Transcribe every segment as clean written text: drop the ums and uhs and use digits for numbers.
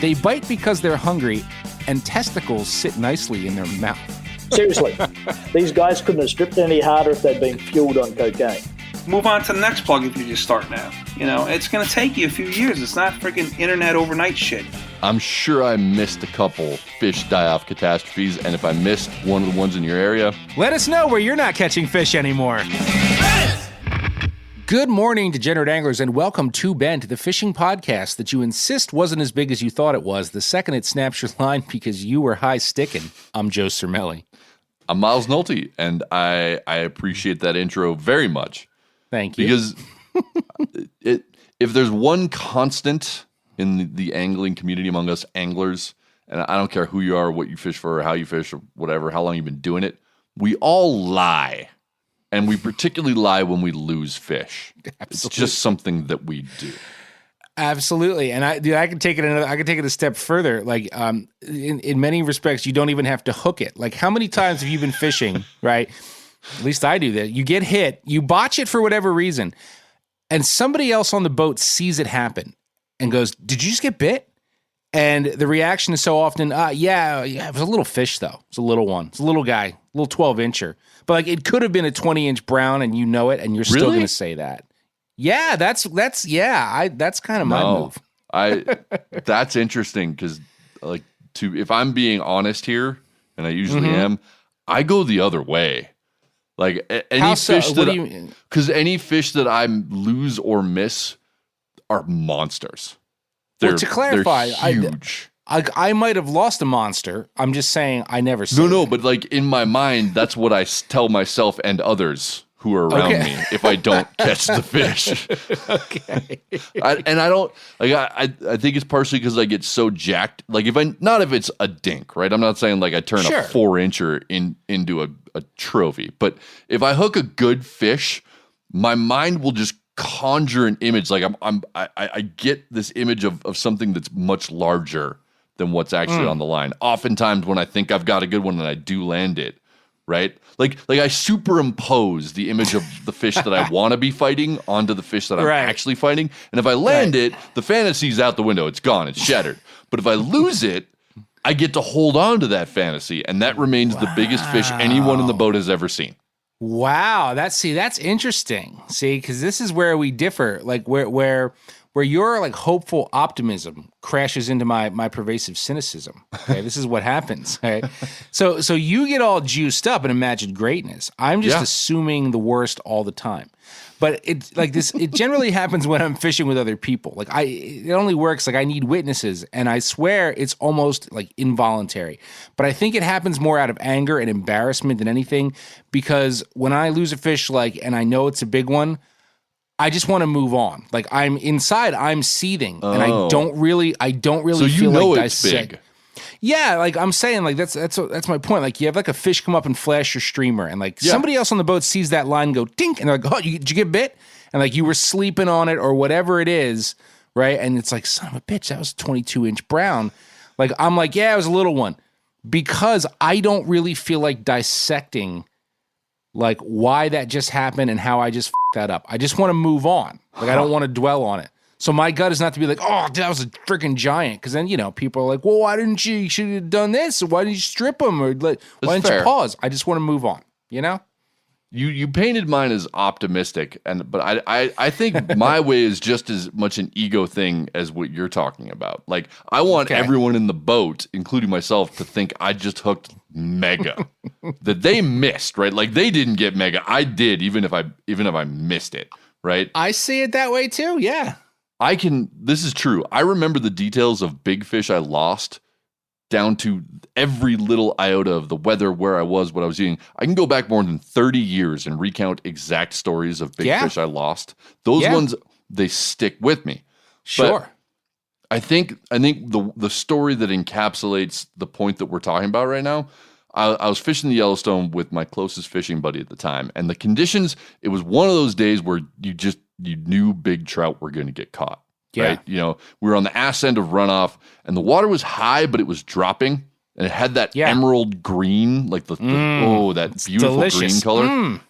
They bite because they're hungry, and testicles sit nicely in their mouth. Seriously, these guys couldn't have stripped any harder if they'd been fueled on cocaine. Move on to the next plug if you're just starting out. You know, it's going to take you a few years. It's not freaking internet overnight shit. I'm sure I missed a couple fish die-off catastrophes, and if I missed one of the ones in your area, let us know where you're not catching fish anymore. Good morning, degenerate anglers, and welcome to Ben, to the fishing podcast that you insist wasn't as big as you thought it was the second it snaps your line because you were high sticking. I'm Joe Cermelli. I'm Miles Nolte, and I appreciate that intro very much. Thank you. Because if there's one constant in the angling community among us anglers, and I don't care who you are, what you fish for, or how you fish, or whatever, how long you've been doing it, we all lie. And we particularly lie when we lose fish. Absolutely. It's just something that we do. Absolutely, and I can take it I can take it a step further. Like, in many respects, you don't even have to hook it. Like, how many times have you been fishing? Right, at least I do that. You get hit, you botch it for whatever reason, and somebody else on the boat sees it happen and goes, "Did you just get bit?" And the reaction is so often, yeah, it was a little fish though. It's a little one. It's a little guy, a little 12-incher. But like, it could have been a 20-inch brown, and you know it, and you're still going to say that. Yeah, that's kind of my move. That's interesting because, like, if I'm being honest here, and I usually am, I go the other way. Like any fish because any fish that I lose or miss are monsters. Well, to clarify, they're huge. I might have lost a monster. I'm just saying I never saw No, but like in my mind, that's what I tell myself and others who are around me if I don't catch the fish. Okay. I think it's partially because I get so jacked. Like if it's a dink, right? I'm not saying like I turn a 4-incher into a trophy, but if I hook a good fish, my mind will just conjure an image. Like I get this image of something that's much larger than what's actually on the line. Oftentimes when I think I've got a good one and I do land it, right? Like I superimpose the image of the fish that I want to be fighting onto the fish that I'm actually fighting. And if I land it, the fantasy's out the window. It's gone. It's shattered. But if I lose it, I get to hold on to that fantasy. And that remains the biggest fish anyone in the boat has ever seen. Wow, that's interesting. See, because this is where we differ. Like where your like hopeful optimism crashes into my pervasive cynicism. Okay, this is what happens. Okay, so you get all juiced up and imagine greatness. I'm just assuming the worst all the time. But it like this. It generally happens when I'm fishing with other people. Like it only works like I need witnesses, and I swear it's almost like involuntary. But I think it happens more out of anger and embarrassment than anything. Because when I lose a fish, and I know it's a big one, I just want to move on. Like I'm inside, I'm seething, and I don't really So feel like it's big. Yeah, like I'm saying, like that's my point. Like you have like a fish come up and flash your streamer, and like somebody else on the boat sees that line go dink, and they're like, "Oh, did you get bit?" And like you were sleeping on it or whatever it is, right? And it's like, son of a bitch, that was a 22-inch brown. Like I'm like, yeah, it was a little one, because I don't really feel like dissecting like why that just happened and how I just f***ed that up. I just want to move on. Like I don't want to dwell on it. So my gut is not to be like, oh, that was a freaking giant. Because then, people are like, well, why didn't you should have done this? Or why didn't you strip them? Or why didn't you pause? I just want to move on, You painted mine as optimistic, but I think my way is just as much an ego thing as what you're talking about. Like I want everyone in the boat, including myself, to think I just hooked mega, that they missed, right? Like they didn't get mega, I did, even if I missed it, right? I see it that way too. Yeah, This is true. I remember the details of big fish I lost, down to every little iota of the weather, where I was, what I was eating. I can go back more than 30 years and recount exact stories of big fish I lost. Those ones, they stick with me. Sure. But I think the story that encapsulates the point that we're talking about right now, I was fishing the Yellowstone with my closest fishing buddy at the time. And the conditions, it was one of those days where you knew big trout were going to get caught. Yeah. Right? We were on the ass end of runoff, and the water was high, but it was dropping, and it had that emerald green, like that beautiful delicious green color.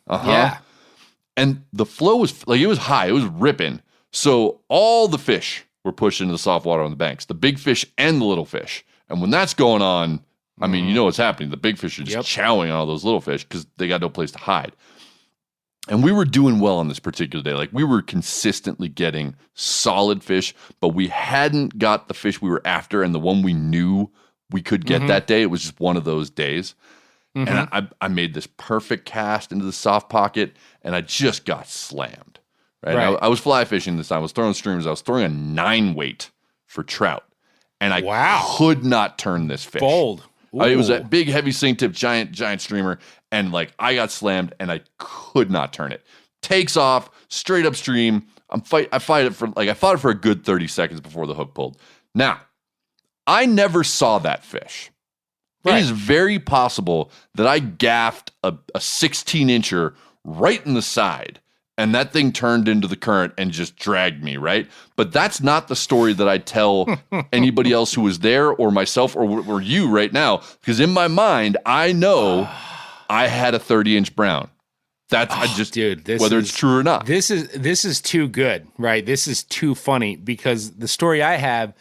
And the flow was like, it was high, it was ripping. So all the fish were pushed into the soft water on the banks, the big fish and the little fish. And when that's going on, I mean, you know what's happening. The big fish are just chowing on all those little fish because they got no place to hide. And we were doing well on this particular day. Like, we were consistently getting solid fish, but we hadn't got the fish we were after and the one we knew we could get that day. It was just one of those days. And I made this perfect cast into the soft pocket, and I just got slammed. Right? I was fly fishing this time. I was throwing streamers. I was throwing a 9-weight for trout, and I could not turn this fish. Bold. It was a big, heavy sink tip, giant streamer, and like I got slammed, and I could not turn it. Takes off straight upstream. I fought it for a good 30 seconds before the hook pulled. Now, I never saw that fish. Right. It is very possible that I gaffed a 16-incher right in the side, and that thing turned into the current and just dragged me, right? But that's not the story that I tell anybody else who was there or myself or you right now, because in my mind, I know I had a 30-inch brown. Whether it's true or not. This is too good, right? This is too funny because the story I have,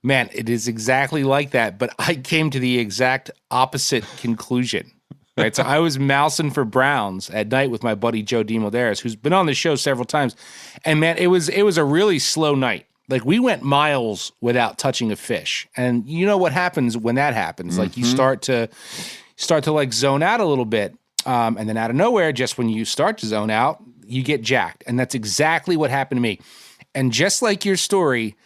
man, it is exactly like that, but I came to the exact opposite conclusion. Right, so I was mousing for browns at night with my buddy Joe DeMolderis, who's been on the show several times, and man, it was a really slow night. Like, we went miles without touching a fish, and you know what happens when that happens? Like, you start to like zone out a little bit, and then out of nowhere, just when you start to zone out, you get jacked, and that's exactly what happened to me. And just like your story,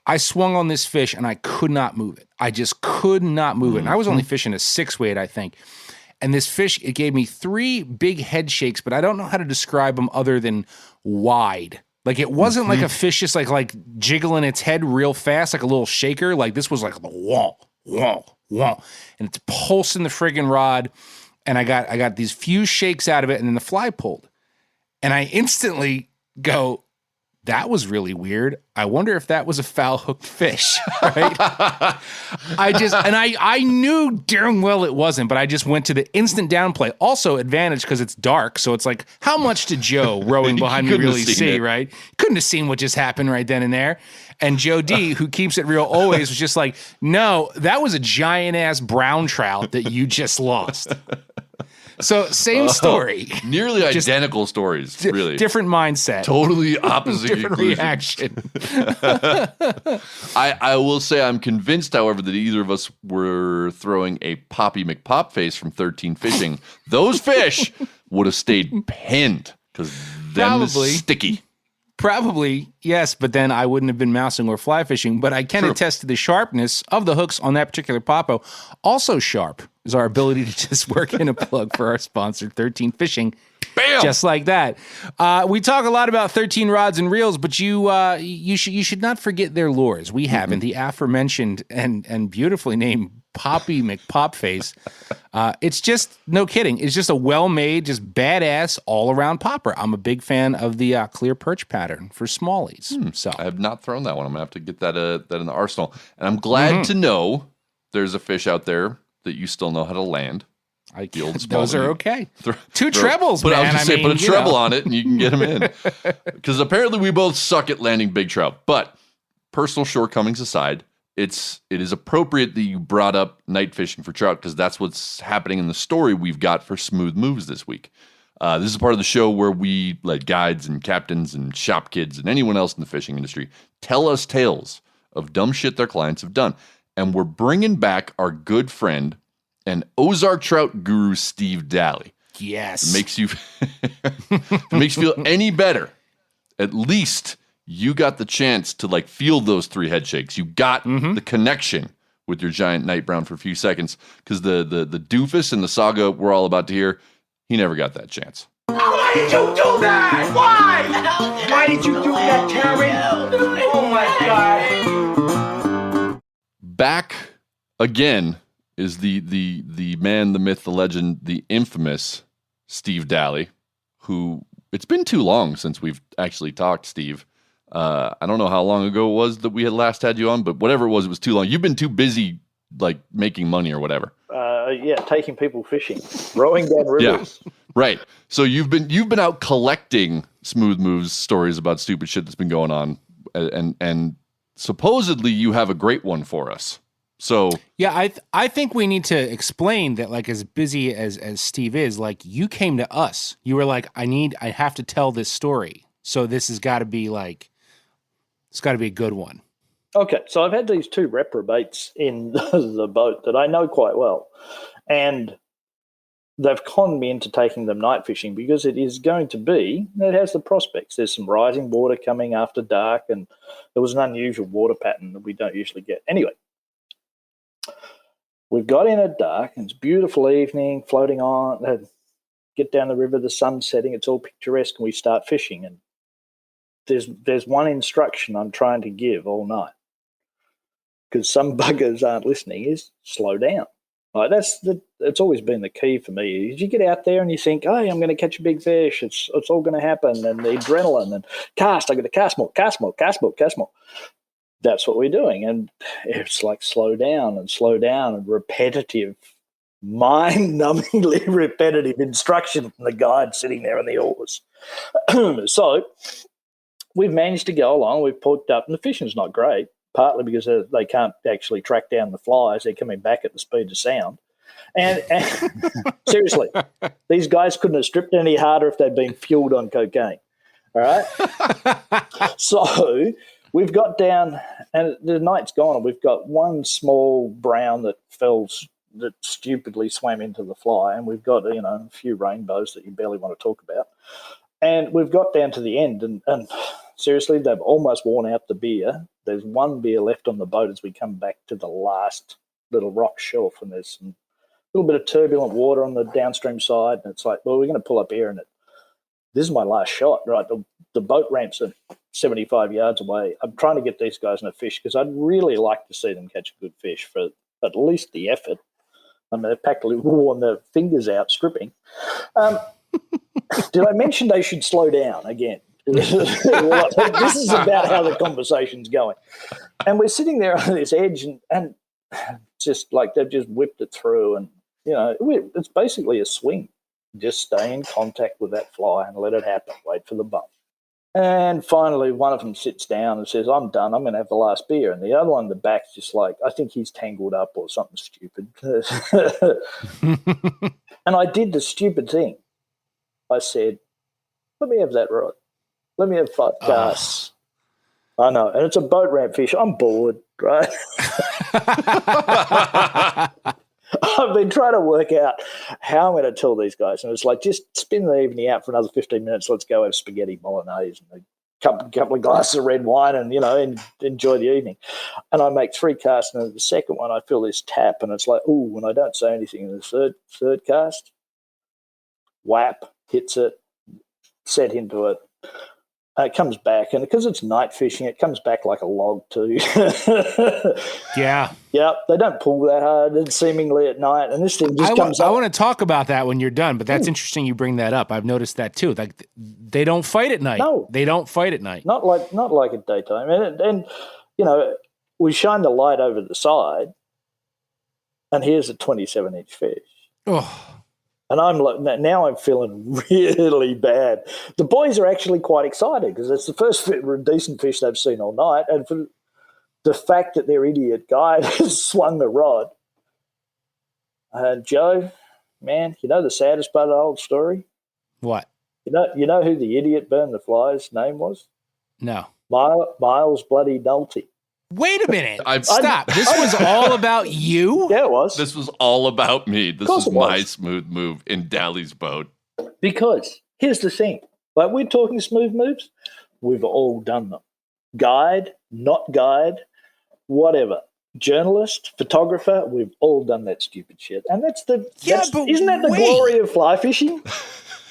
I swung on this fish and I could not move it. I just could not move it. And I was only fishing a 6-weight, I think. And this fish, it gave me 3 big head shakes, but I don't know how to describe them other than wide. Like, it wasn't like a fish just like jiggling its head real fast, like a little shaker. Like, this was like the wah, wah, wah. And it's pulsing the friggin' rod. And I got these few shakes out of it, and then the fly pulled. And I instantly go, that was really weird. I wonder if that was a foul-hooked fish, right? I knew darn well it wasn't, but I just went to the instant downplay. Also advantage because it's dark, so it's like, how much did Joe rowing behind me really see, right? Couldn't have seen what just happened right then and there. And Joe D, who keeps it real always, was just like, no, that was a giant-ass brown trout that you just lost. So same story. Nearly identical stories, really. Different mindset. Totally opposite different reaction. I will say I'm convinced, however, that either of us were throwing a Poppy McPopface from 13 Fishing. Those fish would have stayed pinned because them is sticky. Probably, yes, but then I wouldn't have been mousing or fly fishing. But I can attest to the sharpness of the hooks on that particular Papo. Also sharp is our ability to just work in a plug for our sponsor, 13 Fishing. Bam! Just like that. We talk a lot about 13 rods and reels, but you should not forget their lures. We have in the aforementioned and beautifully named Poppy McPopface. It's just, no kidding, it's just a well-made, just badass all-around popper. I'm a big fan of the clear perch pattern for smallies. So I have not thrown that one. I'm going to have to get that in the arsenal. And I'm glad to know there's a fish out there that you still know how to land. Those are okay. Two trebles, man. I was going to say, put a treble on it and you can get them in. Because apparently we both suck at landing big trout. But personal shortcomings aside, it is appropriate that you brought up night fishing for trout because that's what's happening in the story we've got for Smooth Moves this week. This is part of the show where we let guides and captains and shop kids and anyone else in the fishing industry tell us tales of dumb shit their clients have done. And we're bringing back our good friend and Ozark trout guru, Steve Daly. Yes. It makes you feel any better. At least you got the chance to like feel those 3 head shakes. You got the connection with your giant night brown for a few seconds because the doofus and the saga we're all about to hear, he never got that chance. Why did you do that? Why? Why did you do that, Terry? Oh my God. Back again is the man, the myth, the legend, the infamous Steve Daly, who it's been too long since we've actually talked, Steve. I don't know how long ago it was that we had last had you on, but whatever it was too long. You've been too busy like making money or whatever. Taking people fishing, rowing down rivers. Yeah, right. So you've been out collecting Smooth Moves stories about stupid shit that's been going on, and supposedly you have a great one for us. So yeah, I think we need to explain that, like, as busy as Steve is, like, you came to us. You were like, I have to tell this story. So this has got to be like, it's got to be a good one. Okay, so I've had these 2 reprobates in the boat that I know quite well, and they've conned me into taking them night fishing because it has the prospects. There's some rising water coming after dark, and there was an unusual water pattern that we don't usually get. Anyway, we've got in at dark, and it's a beautiful evening, floating on, get down the river, the sun's setting, it's all picturesque, and we start fishing. And there's one instruction I'm trying to give all night, because some buggers aren't listening, is slow down. Like, it's always been the key for me. Is you get out there and you think, hey, I'm going to catch a big fish. It's all going to happen, and the adrenaline and cast. I got to cast more. That's what we're doing, and it's like slow down and repetitive, mind-numbingly repetitive instruction from the guide sitting there on the oars. So we've managed to go along. We've poked up, and the fishing's not great. Partly because they can't actually track down the flies. They're coming back at the speed of sound. And seriously, these guys couldn't have stripped any harder if they'd been fueled on cocaine. All right? So we've got down, and the night's gone, and we've got one small brown that stupidly swam into the fly, and we've got, a few rainbows that you barely want to talk about. And we've got down to the end, and seriously, they've almost worn out the beer. There's one beer left on the boat as we come back to the last little rock shelf, and there's some little bit of turbulent water on the downstream side, and it's like, well, we're going to pull up here, and this is my last shot, right? The boat ramps are 75 yards away. I'm trying to get these guys in a fish because I'd really like to see them catch a good fish for at least the effort. I mean, they've practically worn their fingers out stripping. Did I mention they should slow down again? This is about how the conversation's going. And we're sitting there on this edge, and just like they've just whipped it through, and, it's basically a swing. Just stay in contact with that fly and let it happen. Wait for the bump. And finally, one of them sits down and says, I'm done. I'm going to have the last beer. And the other one in the back's just like, I think he's tangled up or something stupid. And I did the stupid thing. I said, let me have that rod. Let me have 5 casts. I know. And it's a boat ramp fish. I'm bored, right? I've been trying to work out how I'm going to tell these guys. And it's like, just spin the evening out for another 15 minutes. Let's go have spaghetti bolognese and a couple of glasses of red wine and, and enjoy the evening. And I make 3 casts. And the second one, I feel this tap. And it's like, ooh, and I don't say anything. In the third cast, whap, hits it, set into it. It comes back, and because it's night fishing, it comes back like a log too. Yeah. Yeah, they don't pull that hard seemingly at night, and this thing just comes up. I want to talk about that when you're done, but that's interesting you bring that up. I've noticed that too. Like, they don't fight at night. No. They don't fight at night. Not like at daytime. And we shine the light over the side, and here's a 27-inch fish. Oh. And I'm like, now I'm feeling really bad. The boys are actually quite excited because it's the first decent fish they've seen all night. And for the fact that their idiot guide has swung the rod. Joe, man, the saddest part of the whole story? What? You know who the idiot burned the fly's name was? No. Miles Bloody Nolte. Wait a minute. Stop. This was all about you? Yeah, it was. This was all about me. This was my smooth move in Dally's boat. Because here's the thing. Like, we're talking smooth moves. We've all done them. Guide, not guide, whatever. Journalist, photographer, we've all done that stupid shit. And isn't that the glory of fly fishing?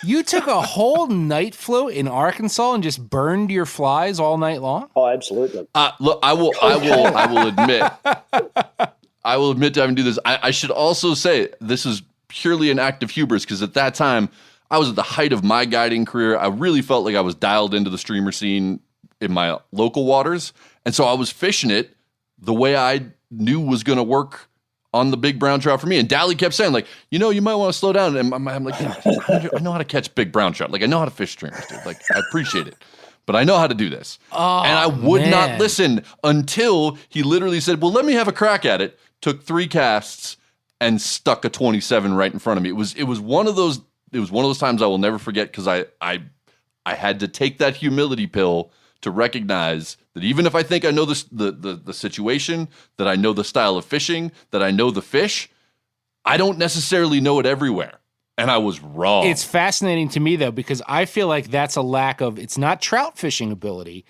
You took a whole night float in Arkansas and just burned your flies all night long? Oh, absolutely. Look, I will admit to having to do this. I should also say this is purely an act of hubris because at that time I was at the height of my guiding career. I really felt like I was dialed into the streamer scene in my local waters. And so I was fishing it the way I knew was going to work on the big brown trout for me. And Dally kept saying, like, you might want to slow down. And I'm like, I know how to catch big brown trout. Like, I know how to fish streamers, dude. Like, I appreciate it. but I know how to do this. Oh, and I would man. not listen until he literally said, well, let me have a crack at it. Took 3 casts and stuck a 27 right in front of me. It was one of those times I will never forget, because I had to take that humility pill to recognize that even if I think I know the situation, that I know the style of fishing, that I know the fish, I don't necessarily know it everywhere. And I was wrong. It's fascinating to me, though, because I feel like that's a lack of, it's not trout fishing ability.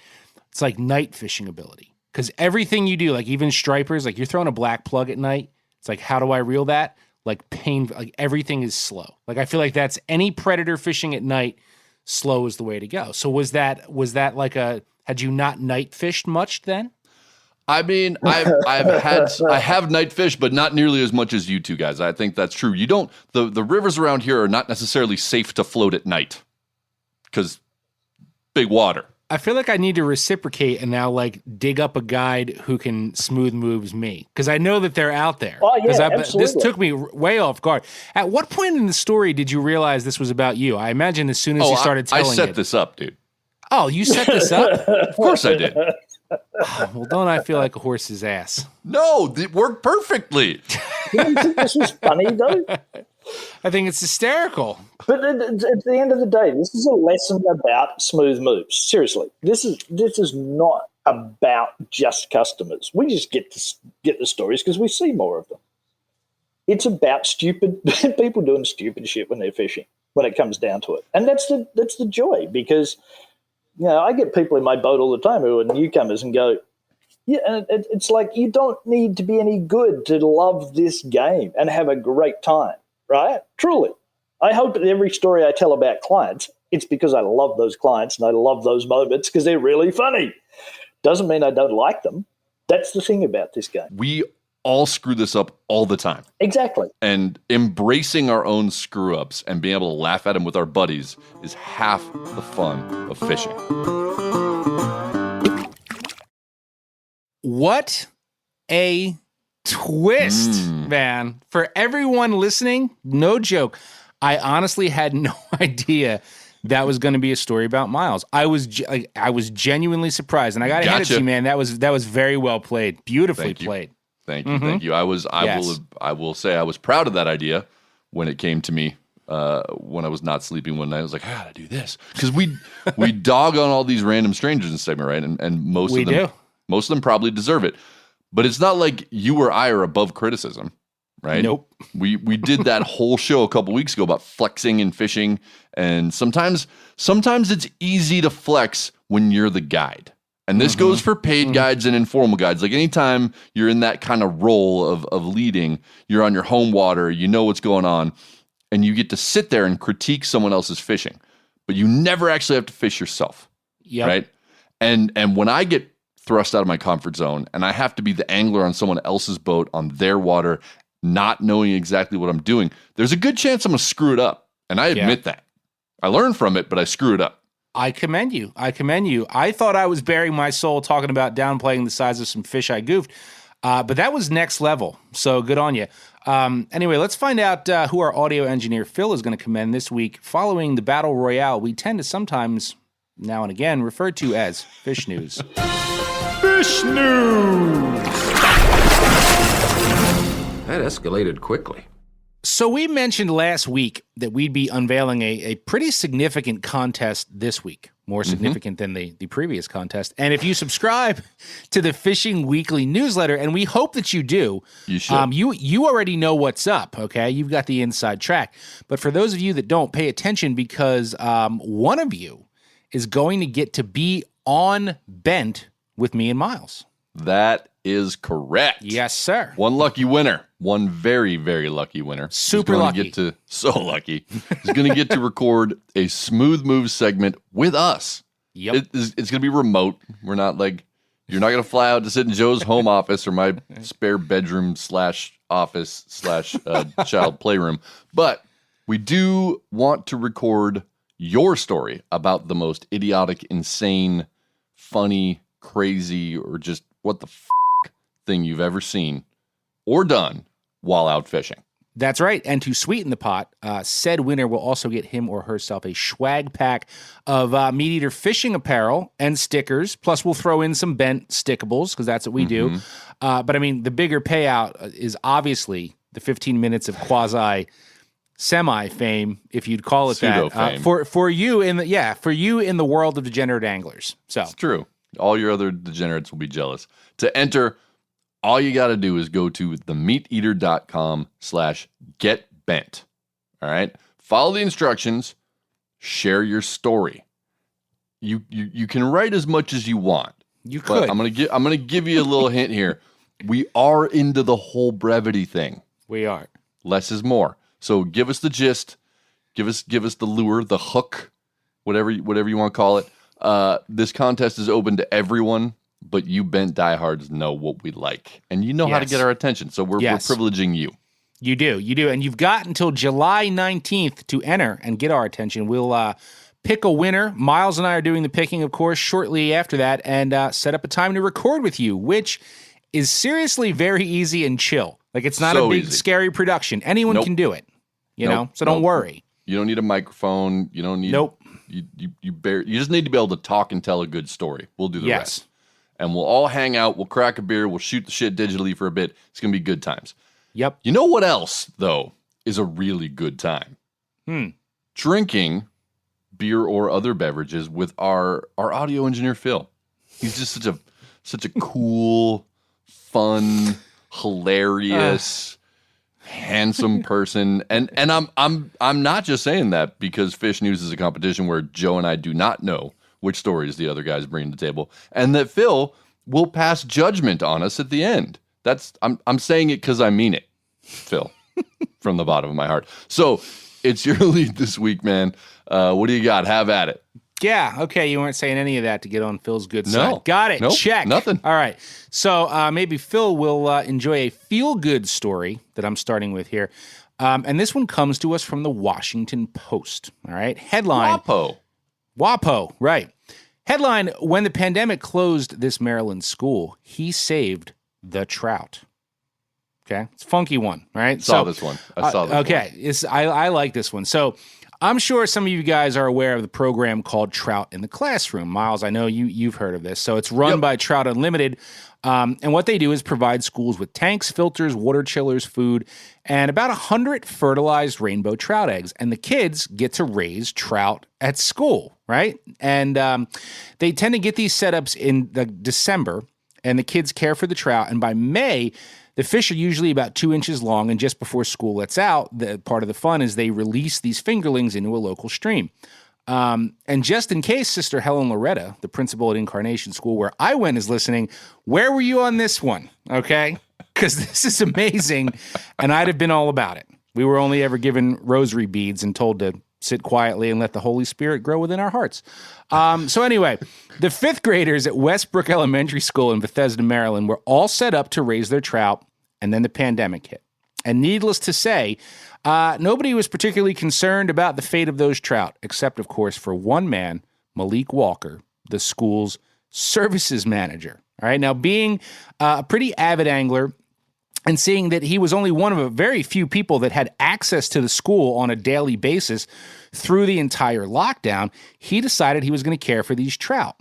It's like night fishing ability. Because everything you do, like even stripers, like you're throwing a black plug at night. It's like, how do I reel that? Like everything is slow. Like I feel like that's any predator fishing at night, slow is the way to go. So was that like had you not night fished much then? I mean, I have night fish, but not nearly as much as you two guys. I think that's true. The rivers around here are not necessarily safe to float at night because big water. I feel like I need to reciprocate and now like dig up a guide who can smooth moves me, because I know that they're out there. Oh yeah, absolutely. This took me way off guard. At what point in the story did you realize this was about you? I imagine as soon as you started telling it. I set this up, dude. Oh, you set this up? Of course I did. Well, don't I feel like a horse's ass? No, it worked perfectly. You don't think this was funny though? I think it's hysterical. But at the end of the day, this is a lesson about smooth moves. Seriously, this is not about just customers. We just get the stories because we see more of them. It's about stupid people doing stupid shit when they're fishing. When it comes down to it, and that's the joy, because I get people in my boat all the time who are newcomers and go, yeah, and it's like you don't need to be any good to love this game and have a great time. Right? Truly. I hope that every story I tell about clients, it's because I love those clients and I love those moments because they're really funny. Doesn't mean I don't like them. That's the thing about this game. We all screw this up all the time. Exactly. And embracing our own screw-ups and being able to laugh at them with our buddies is half the fun of fishing. What a twist, man. For everyone listening, no joke. I honestly had no idea that was going to be a story about Miles. I was genuinely surprised, and I got to hand it to you, man. That was very well played, beautifully played. Thank you. I will say I was proud of that idea when it came to me when I was not sleeping one night. I was like, I gotta do this, because we dog on all these random strangers in the segment, right? And most of them probably deserve it. But it's not like you or I are above criticism, right? Nope. We did that whole show a couple weeks ago about flexing and fishing, and sometimes it's easy to flex when you're the guide. And this goes for paid guides and informal guides. Like anytime you're in that kind of role of leading, you're on your home water, you know what's going on, and you get to sit there and critique someone else's fishing. But you never actually have to fish yourself, right? And when I get thrust out of my comfort zone and I have to be the angler on someone else's boat on their water, not knowing exactly what I'm doing, there's a good chance I'm going to screw it up. And I admit that. I learn from it, but I screw it up. I commend you. I thought I was bearing my soul talking about downplaying the size of some fish I goofed, but that was next level. So good on you. Anyway, let's find out who our audio engineer Phil is going to commend this week. Following the Battle Royale, we tend to sometimes, now and again, refer to as Fish News. Fish News! That escalated quickly. So we mentioned last week that we'd be unveiling a pretty significant contest this week, more significant than the previous contest. And if you subscribe to the Fishing Weekly newsletter, and we hope that you do, you should. You already know what's up, okay? You've got the inside track. But for those of you that don't, pay attention, because one of you is going to get to be on Bent with me and Miles. That is correct. Yes, sir. One lucky winner. One very, very lucky winner. Super lucky. So lucky. He's going to get to record a Smooth Moves segment with us. Yep. It's going to be remote. We're not like, you're not going to fly out to sit in Joe's home office or my spare bedroom / office / child playroom. But we do want to record your story about the most idiotic, insane, funny, crazy, or just what the thing you've ever seen or done while out fishing. That's right. And to sweeten the pot, said winner will also get him or herself a swag pack of Meat Eater fishing apparel and stickers. Plus, we'll throw in some bent stickables because that's what we do. But I mean, the bigger payout is obviously the 15 minutes of quasi semi fame, if you'd call it Pseudo that, fame. for you in the world of degenerate anglers. So It's true. All your other degenerates will be jealous. To enter, all you got to do is go to themeateater.com/getbent. All right. Follow the instructions. Share your story. You can write as much as you want. You could. But I'm gonna give you a little hint here. We are into the whole brevity thing. We are. Less is more. So give us the gist. Give us the lure, the hook, whatever you want to call it. This contest is open to everyone, but you bent diehards know what we like, and you know how to get our attention. So we're privileging you. You do, and you've got until July 19th to enter and get our attention. We'll pick a winner. Miles and I are doing the picking, of course, shortly after that, and set up a time to record with you, which is seriously very easy and chill. Like, it's not a big, scary production. Anyone can do it, you know? So don't worry. You don't need a microphone. You don't need... Nope. You just need to be able to talk and tell a good story. We'll do the rest. And we'll all hang out. We'll crack a beer. We'll shoot the shit digitally for a bit. It's going to be good times. Yep. You know what else, though, is a really good time? Drinking beer or other beverages with our audio engineer, Phil. He's just such a cool, fun, hilarious, handsome person. And I'm not just saying that because Fish News is a competition where Joe and I do not know which stories the other guys bring to the table, and that Phil will pass judgment on us at the end. I'm saying it because I mean it, Phil, from the bottom of my heart. So it's your lead this week, man. What do you got? Have at it. Yeah, okay, you weren't saying any of that to get on Phil's good side. Got it, nope, check. Nothing. All right, so maybe Phil will enjoy a feel-good story that I'm starting with here. And this one comes to us from the Washington Post. All right, headline. WAPO, right. Headline, when the pandemic closed this Maryland school, he saved the trout. Okay, it's a funky one, right? I saw this one. Okay, I like this one. So I'm sure some of you guys are aware of the program called Trout in the Classroom. Miles, I know you've heard of this. So it's run by Trout Unlimited. And what they do is provide schools with tanks, filters, water chillers, food, and about 100 fertilized rainbow trout eggs. And the kids get to raise trout at school, right? And they tend to get these setups in December, and the kids care for the trout. And by May, the fish are usually about 2 inches long, and just before school lets out, the part of the fun is they release these fingerlings into a local stream. And just in case Sister Helen Loretta, the principal at Incarnation School, where I went, is listening, where were you on this one? Okay? Because this is amazing, and I'd have been all about it. We were only ever given rosary beads and told to sit quietly and let the Holy Spirit grow within our hearts. So anyway, the fifth graders at Westbrook Elementary School in Bethesda, Maryland, were all set up to raise their trout, and then the pandemic hit. And needless to say, nobody was particularly concerned about the fate of those trout, except, of course, for one man, Malik Walker, the school's services manager. All right, now being a pretty avid angler and seeing that he was only one of a very few people that had access to the school on a daily basis through the entire lockdown, he decided he was going to care for these trout.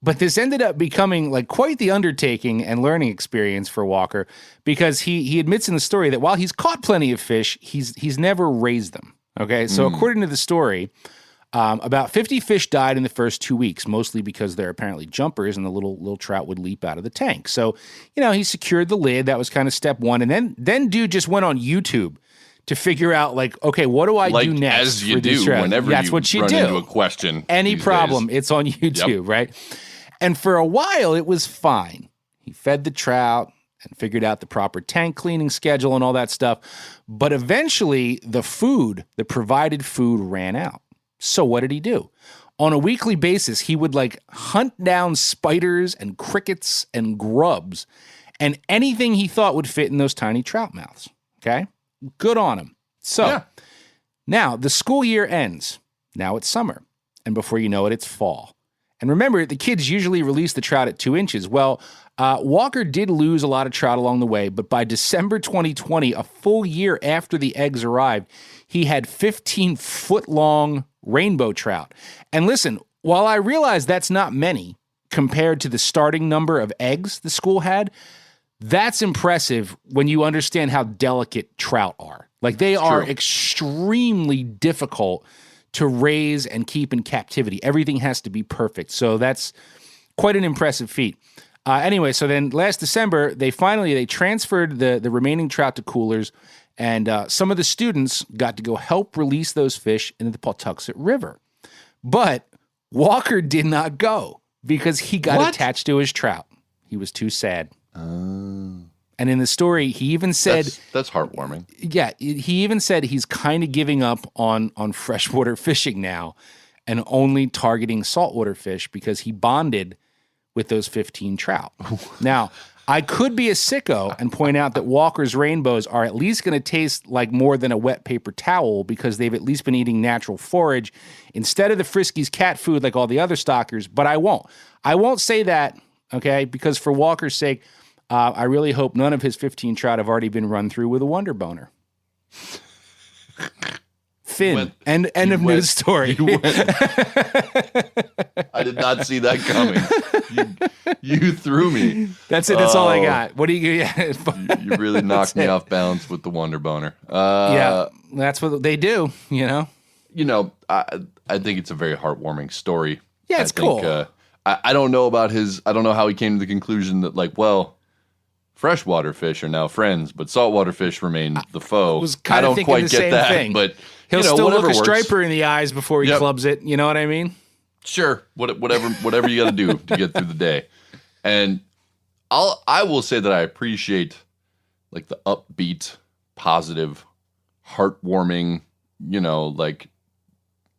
But this ended up becoming like quite the undertaking and learning experience for Walker, because he admits in the story that while he's caught plenty of fish, he's never raised them. Okay, so according to the story, about 50 fish died in the first 2 weeks, mostly because they're apparently jumpers and the little trout would leap out of the tank. So, he secured the lid. That was kind of step one. And then dude just went on YouTube to figure out, like, okay, what do I do next? As you do whenever That's you what you run do. into a question. Any problem, days. it's on YouTube, right? And for a while, it was fine. He fed the trout and figured out the proper tank cleaning schedule and all that stuff. But eventually, the provided food ran out. So what did he do? On a weekly basis, he would hunt down spiders and crickets and grubs and anything he thought would fit in those tiny trout mouths. Okay? Good on him. So now the school year ends. Now it's summer. And before you know it, it's fall. And remember, the kids usually release the trout at 2 inches. Well, Walker did lose a lot of trout along the way, but by December 2020, a full year after the eggs arrived, he had 15-foot-long rainbow trout. And listen, while I realize that's not many compared to the starting number of eggs the school had, that's impressive when you understand how delicate trout are. Like, they are extremely difficult to raise and keep in captivity. Everything has to be perfect. So that's quite an impressive feat. Anyway, so then last December, they transferred the remaining trout to coolers, and some of the students got to go help release those fish into the Pawtuxet River. But Walker did not go because he got attached to his trout. He was too sad. And in the story, he even said... That's heartwarming. Yeah, he even said he's kind of giving up on freshwater fishing now and only targeting saltwater fish because he bonded with those 15 trout. Now, I could be a sicko and point out that Walker's rainbows are at least going to taste like more than a wet paper towel because they've at least been eating natural forage instead of the Friskies cat food like all the other stockers, but I won't. I won't say that, okay, because for Walker's sake, I really hope none of his 15 trout have already been run through with a wonder boner. Finn. End of news story. I did not see that coming. You threw me. That's it. That's all I got. What do you? You really knocked me off balance with the wonder boner. Yeah, that's what they do. I think it's a very heartwarming story. Yeah, it's cool. I don't know about I don't know how he came to the conclusion that freshwater fish are now friends, but saltwater fish remain the foe. I don't quite get that, thing. But he'll still look a works. striper in the eyes before he clubs it. You know what I mean? Sure. Whatever you got to do to get through the day. And I will say that I appreciate the upbeat, positive, heartwarming,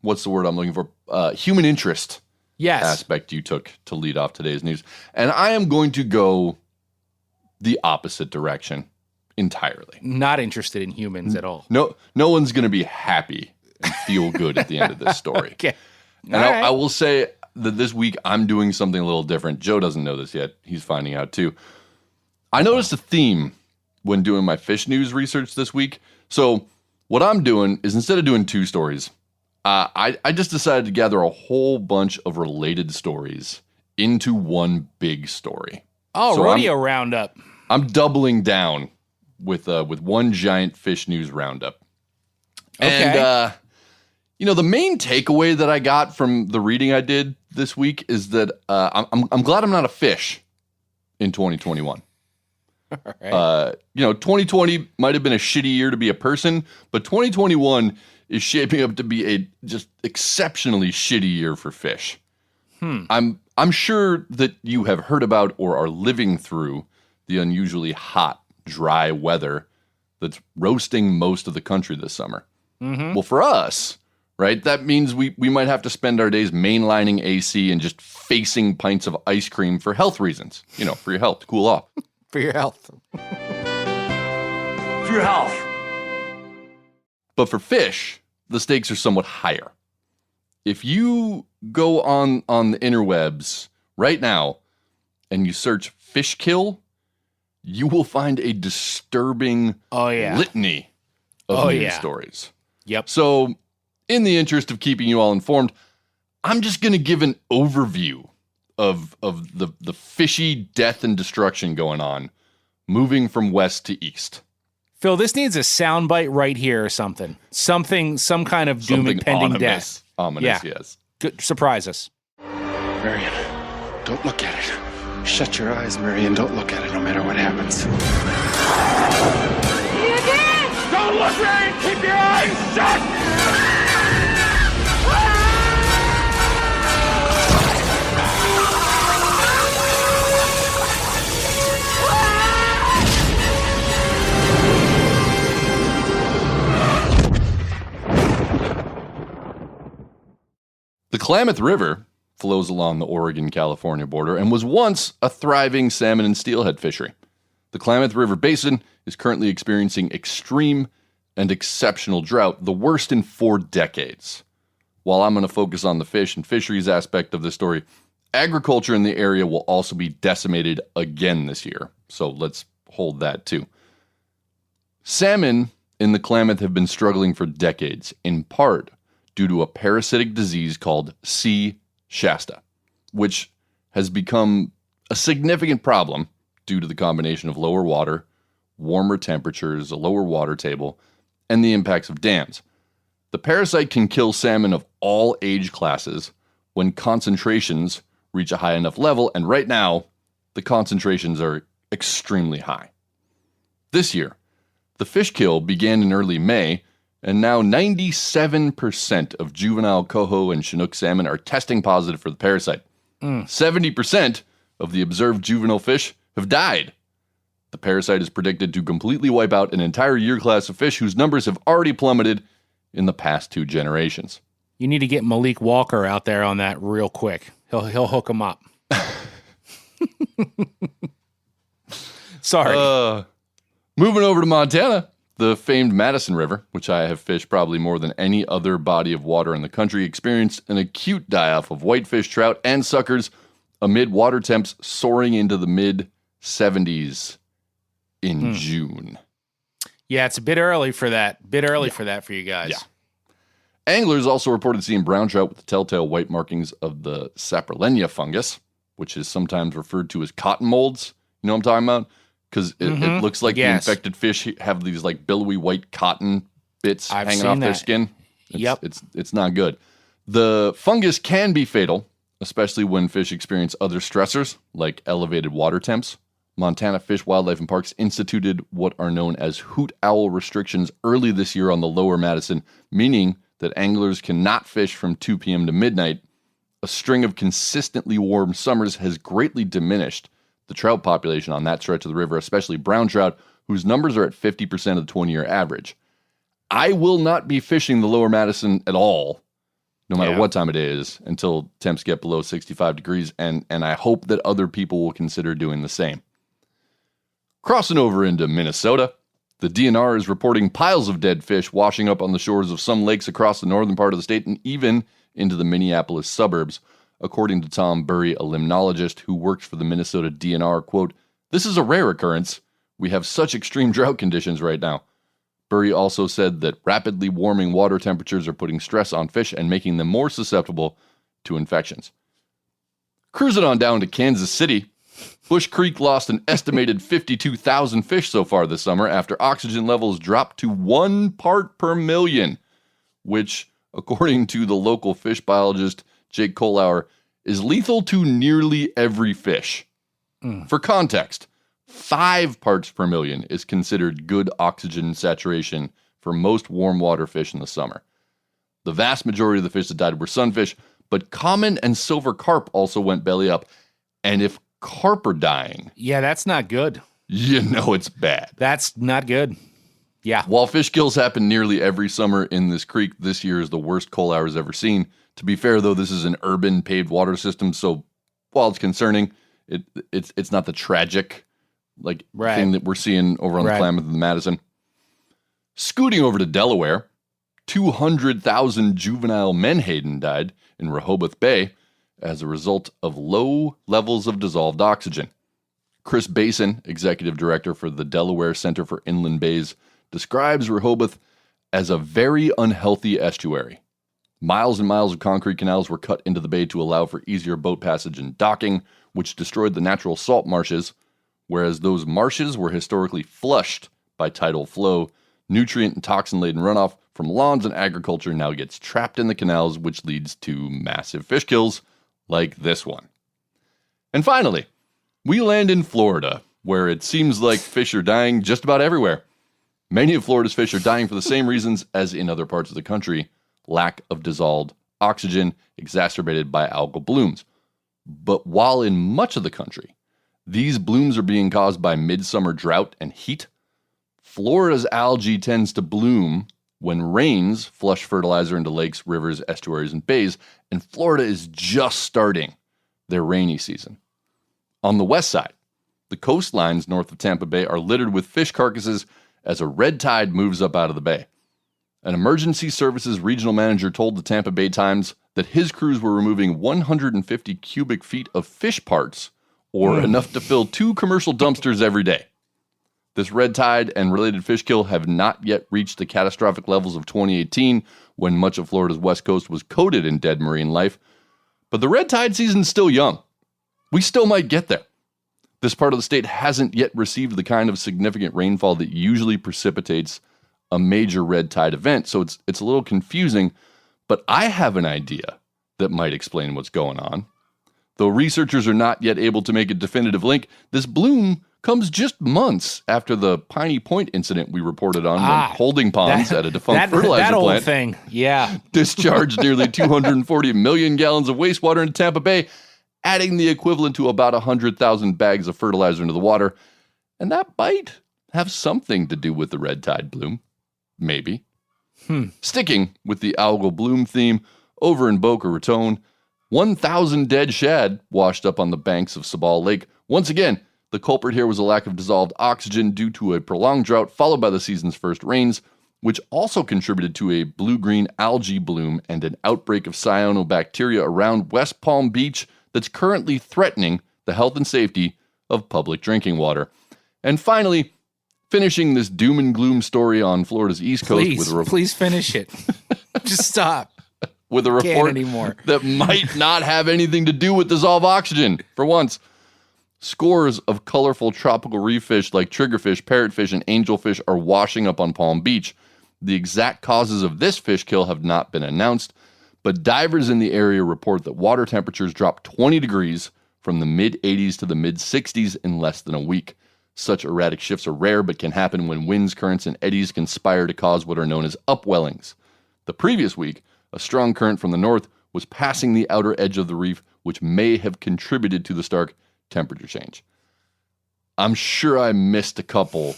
what's the word I'm looking for? Human interest aspect you took to lead off today's news. And I am going to go the opposite direction entirely. Not interested in humans at all. No one's going to be happy and feel good at the end of this story. Okay. And I will say that this week I'm doing something a little different. Joe doesn't know this yet. He's finding out too. I noticed a theme when doing my fish news research this week. So what I'm doing is instead of doing 2 stories, I just decided to gather a whole bunch of related stories into one big story. Oh, so rodeo roundup. I'm doubling down with one giant fish news roundup. Okay. And the main takeaway that I got from the reading I did this week is that I'm glad I'm not a fish in 2021. All right. 2020 might have been a shitty year to be a person, but 2021 is shaping up to be a just exceptionally shitty year for fish. I'm sure that you have heard about or are living through the unusually hot, dry weather that's roasting most of the country this summer. Mm-hmm. Well, for us, right, that means we might have to spend our days mainlining AC and just facing pints of ice cream for health reasons. For your health, to cool off. For your health. For your health. But for fish, the stakes are somewhat higher. If you go on the interwebs right now and you search fish kill, you will find a disturbing litany of news stories. Yep. So in the interest of keeping you all informed, I'm just going to give an overview of the fishy death and destruction going on, moving from west to east. Phil, this needs a soundbite right here or something. Some kind of doom impending death. Ominous, yes. Good, surprise us. Marion, don't look at it. Shut your eyes, Marion. Don't look at it no matter what happens. Don't look, Marion! Keep your eyes shut! The Klamath River flows along the Oregon-California border and was once a thriving salmon and steelhead fishery. The Klamath River Basin is currently experiencing extreme and exceptional drought, the worst in 4 decades. While I'm going to focus on the fish and fisheries aspect of this story, Agriculture in the area will also be decimated again this year, so let's hold that too. Salmon in the Klamath have been struggling for decades, in part due to a parasitic disease called C. shasta, which has become a significant problem due to the combination of lower water, warmer temperatures, a lower water table, and the impacts of dams. The parasite can kill salmon of all age classes when concentrations reach a high enough level, and right now, the concentrations are extremely high. This year, the fish kill began in early May, and now 97% of juvenile coho and Chinook salmon are testing positive for the parasite. 70% of the observed juvenile fish have died. The parasite is predicted to completely wipe out an entire year class of fish whose numbers have already plummeted in the past 2 generations. You need to get Malik Walker out there on that real quick. He'll hook him up. Sorry. Moving over to Montana, the famed Madison River, which I have fished probably more than any other body of water in the country, experienced an acute die-off of whitefish, trout, and suckers amid water temps soaring into the mid-70s in June. Yeah, it's a bit early for that. For you guys. Yeah. Anglers also reported seeing brown trout with the telltale white markings of the saprolennia fungus, which is sometimes referred to as cotton molds. You know what I'm talking about? Because it looks like the infected fish have these like billowy white cotton bits hanging off their skin. It's not good. The fungus can be fatal, especially when fish experience other stressors like elevated water temps. Montana Fish, Wildlife, and Parks instituted what are known as hoot owl restrictions early this year on the lower Madison, meaning that anglers cannot fish from 2 p.m. to midnight. A string of consistently warm summers has greatly diminished the trout population on that stretch of the river, especially brown trout, whose numbers are at 50% of the 20-year average. I will not be fishing the lower Madison at all, no matter what time it is, until temps get below 65 degrees, and I hope that other people will consider doing the same. Crossing over into Minnesota, the DNR is reporting piles of dead fish washing up on the shores of some lakes across the northern part of the state and even into the Minneapolis suburbs. According to Tom Burry, a limnologist who works for the Minnesota DNR, quote, "This is a rare occurrence. We have such extreme drought conditions right now." Burry also said that rapidly warming water temperatures are putting stress on fish and making them more susceptible to infections. Cruising on down to Kansas City, Bush Creek lost an estimated 52,000 fish so far this summer after oxygen levels dropped to 1 part per million, which, according to the local fish biologist Jake Kohlauer, is lethal to nearly every fish. For context, 5 parts per million is considered good oxygen saturation for most warm water fish in the summer. The vast majority of the fish that died were sunfish, but common and silver carp also went belly up. And if carp are dying, yeah, that's not good. You know it's bad. That's not good. Yeah. While fish kills happen nearly every summer in this creek, this year is the worst Kohlauer has ever seen. To be fair, though, this is an urban paved water system, so while it's concerning, it's not the tragic thing that we're seeing over on the Klamath and the Madison. Scooting over to Delaware, 200,000 juvenile menhaden died in Rehoboth Bay as a result of low levels of dissolved oxygen. Chris Basin, executive director for the Delaware Center for Inland Bays, describes Rehoboth as a very unhealthy estuary. Miles and miles of concrete canals were cut into the bay to allow for easier boat passage and docking, which destroyed the natural salt marshes, whereas those marshes were historically flushed by tidal flow. Nutrient and toxin-laden runoff from lawns and agriculture now gets trapped in the canals, which leads to massive fish kills like this one. And finally, we land in Florida, where it seems like fish are dying just about everywhere. Many of Florida's fish are dying for the same reasons as in other parts of the country: lack of dissolved oxygen exacerbated by algal blooms. But while in much of the country, these blooms are being caused by midsummer drought and heat, Florida's algae tends to bloom when rains flush fertilizer into lakes, rivers, estuaries, and bays, and Florida is just starting their rainy season. On the west side, the coastlines north of Tampa Bay are littered with fish carcasses as a red tide moves up out of the bay. An emergency services regional manager told the Tampa Bay Times that his crews were removing 150 cubic feet of fish parts, or enough to fill 2 commercial dumpsters every day. This red tide and related fish kill have not yet reached the catastrophic levels of 2018, when much of Florida's west coast was coated in dead marine life. But the red tide season's still young. We still might get there. This part of the state hasn't yet received the kind of significant rainfall that usually precipitates a major red tide event, so it's a little confusing, but I have an idea that might explain what's going on. Though researchers are not yet able to make a definitive link, this bloom comes just months after the Piney Point incident we reported on when holding ponds at a defunct fertilizer old plant thing. Yeah. discharged nearly 240 million gallons of wastewater into Tampa Bay, adding the equivalent to about 100,000 bags of fertilizer into the water. And that might have something to do with the red tide bloom. Maybe. Sticking with the algal bloom theme, over in Boca Raton, 1,000 dead shad washed up on the banks of Sabal Lake. Once again, the culprit here was a lack of dissolved oxygen due to a prolonged drought followed by the season's first rains, which also contributed to a blue-green algae bloom and an outbreak of cyanobacteria around West Palm Beach that's currently threatening the health and safety of public drinking water. And finally, finishing this doom and gloom story on Florida's East Coast with a please finish it. Just stop. With a report that might not have anything to do with dissolved oxygen. For once, scores of colorful tropical reef fish like triggerfish, parrotfish, and angelfish are washing up on Palm Beach. The exact causes of this fish kill have not been announced, but divers in the area report that water temperatures dropped 20 degrees from the mid-80s to the mid-60s in less than a week. Such erratic shifts are rare, but can happen when winds, currents, and eddies conspire to cause what are known as upwellings. The previous week, a strong current from the north was passing the outer edge of the reef, which may have contributed to the stark temperature change. I'm sure I missed a couple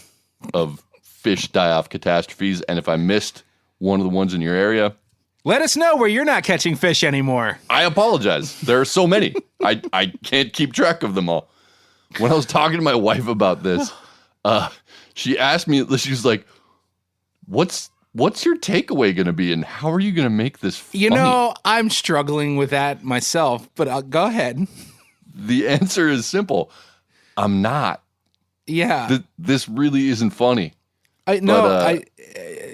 of fish die-off catastrophes, and if I missed one of the ones in your area, let us know where you're not catching fish anymore. I apologize. There are so many. I can't keep track of them all. When I was talking to my wife about this, she asked me, she was like, what's your takeaway going to be, and how are you going to make this funny? You know, I'm struggling with that myself, but go ahead. The answer is simple. I'm not. Yeah. This really isn't funny.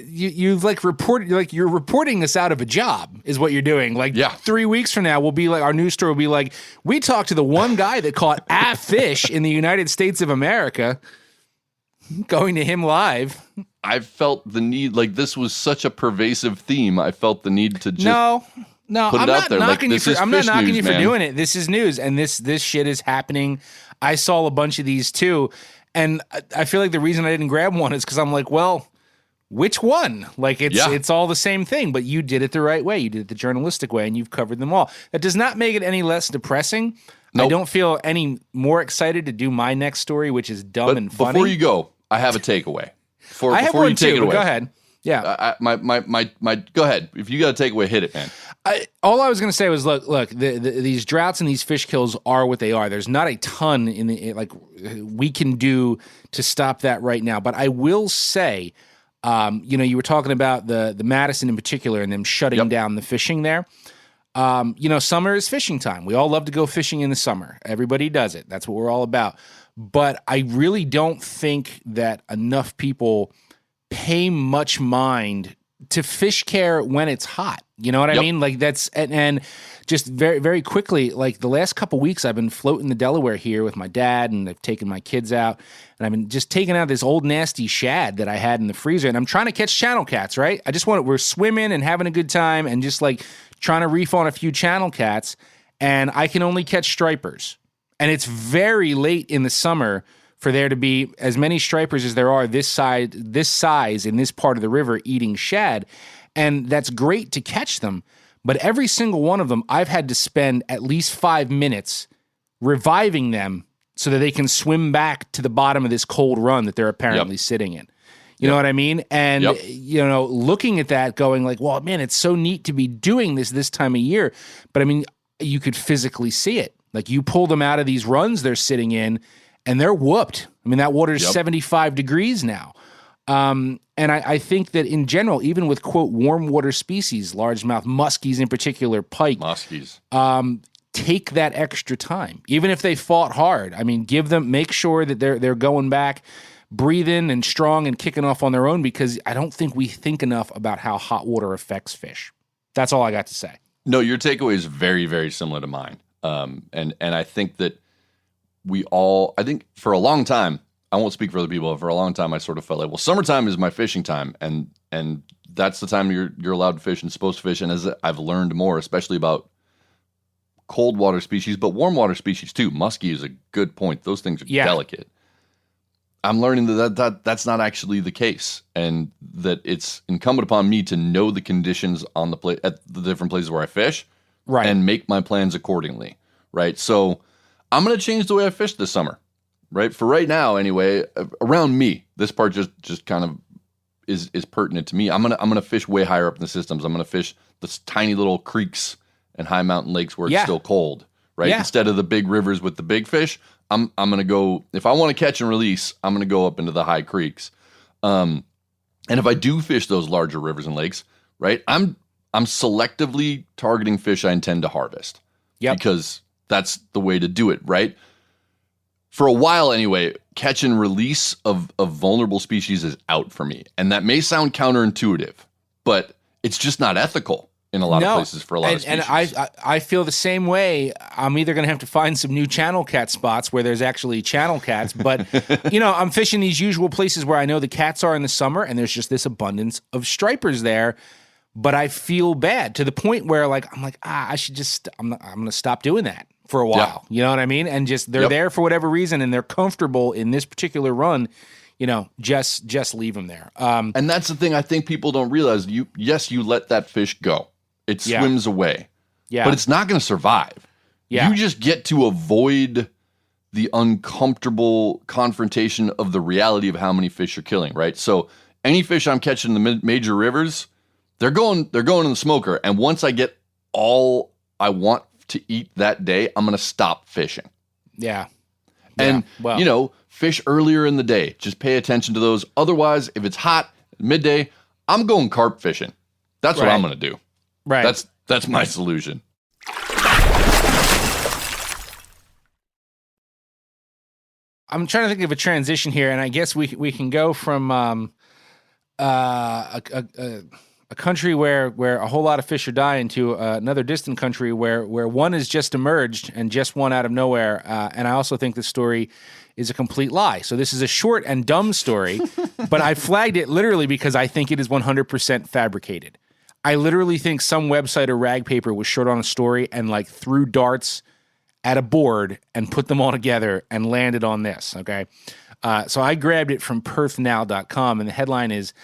You're reporting us out of a job is what you're doing. Like 3 weeks from now, we'll be like, our news story will be like, we talked to the one guy that caught a fish in the United States of America. Going to him live. I felt the need, like this was such a pervasive theme. I felt the need to just put it out there. I'm not knocking you for doing it. This is news, and this shit is happening. I saw a bunch of these too, and I feel like the reason I didn't grab one is because I'm like, well, which one? Like it's all the same thing, but you did it the right way. You did it the journalistic way, and you've covered them all. That does not make it any less depressing. Nope. I don't feel any more excited to do my next story, which is dumb and funny. Before you go, I have a takeaway. I have one too, but go ahead. Yeah. Go ahead. If you got a takeaway, hit it, man. All I was going to say was, look, these droughts and these fish kills are what they are. There's not a ton we can do to stop that right now. But I will say, you were talking about the Madison in particular and them shutting down the fishing there. Summer is fishing time. We all love to go fishing in the summer. Everybody does it. That's what we're all about. But I really don't think that enough people pay much mind to fish care when it's hot. You know what I mean? Like that's, and just very, very quickly, like the last couple weeks I've been floating the Delaware here with my dad, and I've taken my kids out, and I've been just taking out this old nasty shad that I had in the freezer, and I'm trying to catch channel cats, right? We're swimming and having a good time and just like trying to reef on a few channel cats, and I can only catch stripers. And it's very late in the summer for there to be as many stripers as there are this size in this part of the river eating shad. And that's great to catch them. But every single one of them, I've had to spend at least 5 minutes reviving them so that they can swim back to the bottom of this cold run that they're apparently sitting in. You know what I mean? And, looking at that going like, well, man, it's so neat to be doing this time of year. But I mean, you could physically see it. Like you pull them out of these runs they're sitting in and they're whooped. I mean, that water's 75 degrees now. And I think that in general, even with, quote, warm water species, largemouth muskies in particular, pike, Muskies. take that extra time. Even if they fought hard, I mean, make sure that they're going back, breathing and strong and kicking off on their own, because I don't think we think enough about how hot water affects fish. That's all I got to say. No, your takeaway is very, very similar to mine. And I think that I think for a long time, I won't speak for other people, but for a long time I sort of felt like, well, summertime is my fishing time, and that's the time you're allowed to fish and supposed to fish. And as I've learned more, especially about cold water species, but warm water species too. Muskie is a good point. Those things are delicate. I'm learning that's not actually the case, and that it's incumbent upon me to know the conditions on at the different places where I fish, right, and make my plans accordingly, right? So I'm going to change the way I fish this summer, right? For right now, anyway, around me, this part just kind of is pertinent to me. I'm gonna fish way higher up in the systems. I'm gonna fish the tiny little creeks and high mountain lakes where it's still cold, right? Yeah. Instead of the big rivers with the big fish, I'm gonna go, if I want to catch and release, I'm gonna go up into the high creeks. And if I do fish those larger rivers and lakes, right, I'm selectively targeting fish I intend to harvest. Yep. Because that's the way to do it, right? For a while anyway, catch and release of vulnerable species is out for me. And that may sound counterintuitive, but it's just not ethical in a lot of places for a lot of species. And I feel the same way. I'm either going to have to find some new channel cat spots where there's actually channel cats, but I'm fishing these usual places where I know the cats are in the summer, and there's just this abundance of stripers there. But I feel bad to the point where I'm like, I should just, I'm going to stop doing that for a while. Yeah. You know what I mean? And just, they're there for whatever reason, and they're comfortable in this particular run. Just leave them there. And that's the thing I think people don't realize. You let that fish go. It swims away. Yeah. But it's not going to survive. Yeah. You just get to avoid the uncomfortable confrontation of the reality of how many fish you're killing, right? So any fish I'm catching in the major rivers, they're going in the smoker. And once I get all I want to eat that day, I'm going to stop fishing. Yeah. And, fish earlier in the day. Just pay attention to those. Otherwise, if it's hot, midday, I'm going carp fishing. That's what I'm going to do. Right. That's my solution. I'm trying to think of a transition here, and I guess we can go from a country where a whole lot of fish are dying to another distant country where one has just emerged and just one out of nowhere. And I also think the story is a complete lie. So this is a short and dumb story, but I flagged it literally because I think it is 100% fabricated. I literally think some website or rag paper was short on a story and threw darts at a board and put them all together and landed on this. Okay. So I grabbed it from perthnow.com, and the headline is,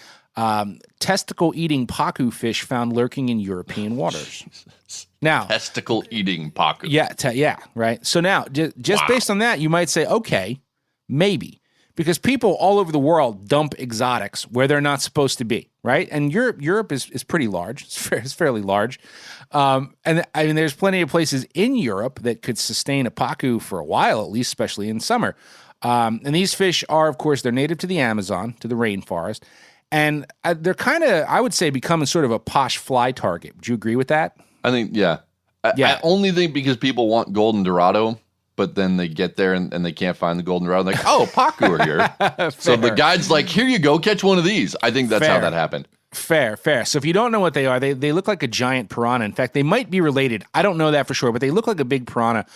testicle-eating Pacu fish found lurking in European waters. Now, testicle-eating Pacu. Yeah, right. So now, just based on that, you might say, okay, maybe, because people all over the world dump exotics where they're not supposed to be, right? And Europe is pretty large. It's fairly large. And I mean, there's plenty of places in Europe that could sustain a Pacu for a while, at least, especially in summer. And these fish are, of course, they're native to the Amazon, to the rainforest. And they're kind of, I would say, becoming sort of a posh fly target. Would you agree with that? I think, yeah. I only think because people want golden dorado, but then they get there and they can't find the golden dorado. Like, oh, Pacu are here. So the guide's like, here you go, catch one of these. I think that's how that happened. Fair. So if you don't know what they are, they look like a giant piranha. In fact, they might be related. I don't know that for sure, but they look like a big piranha.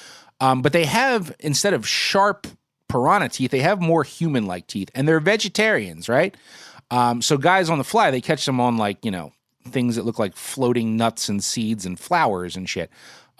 But they have, instead of sharp piranha teeth, they have more human-like teeth. And they're vegetarians, right? So guys on the fly, they catch them on things that look like floating nuts and seeds and flowers and shit.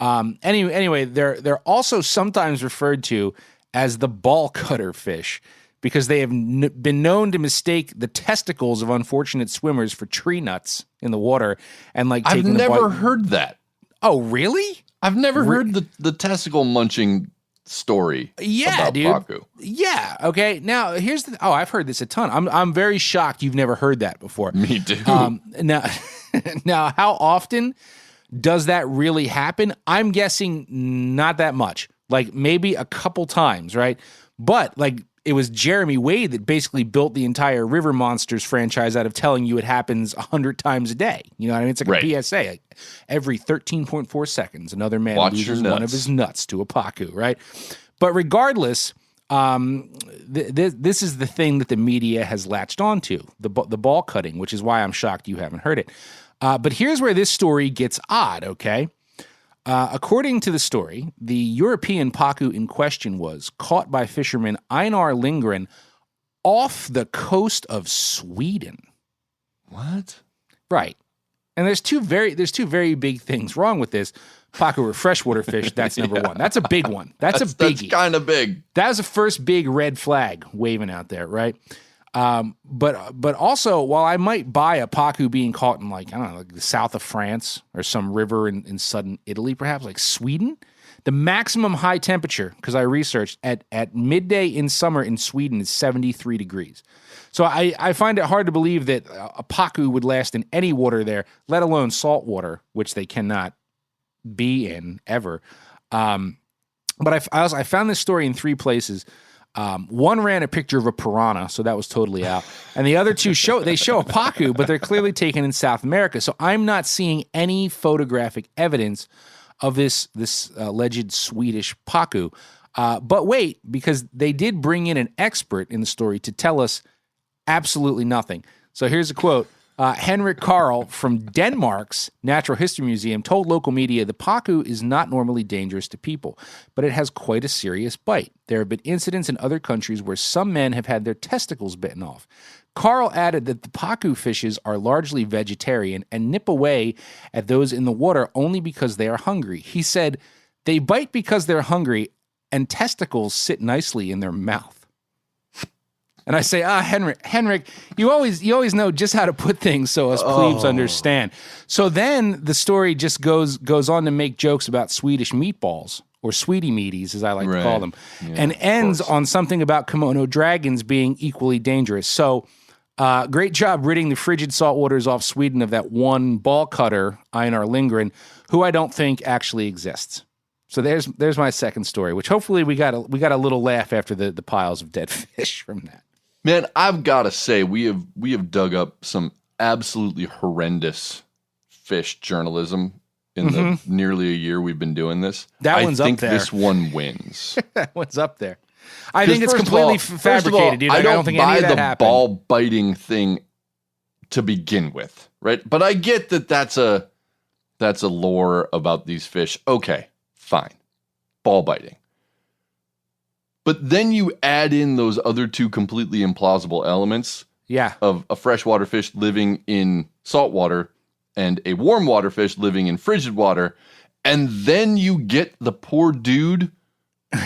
Anyway, they're also sometimes referred to as the ball cutter fish because they have been known to mistake the testicles of unfortunate swimmers for tree nuts in the water and I've never heard that. Oh, really? I've never heard the testicle munching story. Yeah, about dude. Pacu. Yeah. Okay. Now here's I've heard this a ton. I'm very shocked you've never heard that before. Me too. Now, how often does that really happen? I'm guessing not that much. Maybe a couple times, right? But it was Jeremy Wade that basically built the entire River Monsters franchise out of telling you it happens 100 times a day. You know what I mean? It's like a PSA. Like every 13.4 seconds, another man loses one of his nuts to a Pacu, right? But regardless, this is the thing that the media has latched onto, the ball cutting, which is why I'm shocked you haven't heard it. But here's where this story gets odd, okay? According to the story, the European Pacu in question was caught by fisherman Einar Lindgren off the coast of Sweden. What? Right. And there's two very big things wrong with this. Pacu are freshwater fish. That's number one. That's a big one. That's a biggie. That's kind of big. That was the first big red flag waving out there, right? But also, while I might buy a Pacu being caught in like the south of France or some river in southern Italy, perhaps like Sweden, the maximum high temperature, because I researched at midday in summer in Sweden is 73 degrees. So I find it hard to believe that a Pacu would last in any water there, let alone salt water, which they cannot be in ever. But I found this story in 3 places. One ran a picture of a piranha, so that was totally out. And the other two show a Pacu, but they're clearly taken in South America. So I'm not seeing any photographic evidence of this alleged Swedish Pacu. But wait, because they did bring in an expert in the story to tell us absolutely nothing. So here's a quote. Henrik Karl from Denmark's Natural History Museum told local media the Pacu is not normally dangerous to people, but it has quite a serious bite. There have been incidents in other countries where some men have had their testicles bitten off. Karl added that the Pacu fishes are largely vegetarian and nip away at those in the water only because they are hungry. He said, they bite because they're hungry and testicles sit nicely in their mouth. And I say, Henrik, you always know just how to put things so us plebes understand. So then the story just goes on to make jokes about Swedish meatballs, or Sweetie meaties, as I like to call them, and ends on something about kimono dragons being equally dangerous. So great job ridding the frigid salt waters off Sweden of that one ball cutter, Einar Lindgren, who I don't think actually exists. So there's my second story, which hopefully we got a little laugh after the piles of dead fish from that. Man, I've got to say, we have dug up some absolutely horrendous fish journalism in the nearly a year we've been doing this. That one's up there. I think this one wins. That one's up there. I think it's completely fabricated, dude. I don't think any of that happened. I don't buy the ball biting thing to begin with, right? But I get that that's a lore about these fish. Okay, fine. Ball biting. But then you add in those other 2 completely implausible elements of a freshwater fish living in salt water and a warm water fish living in frigid water. And then you get the poor dude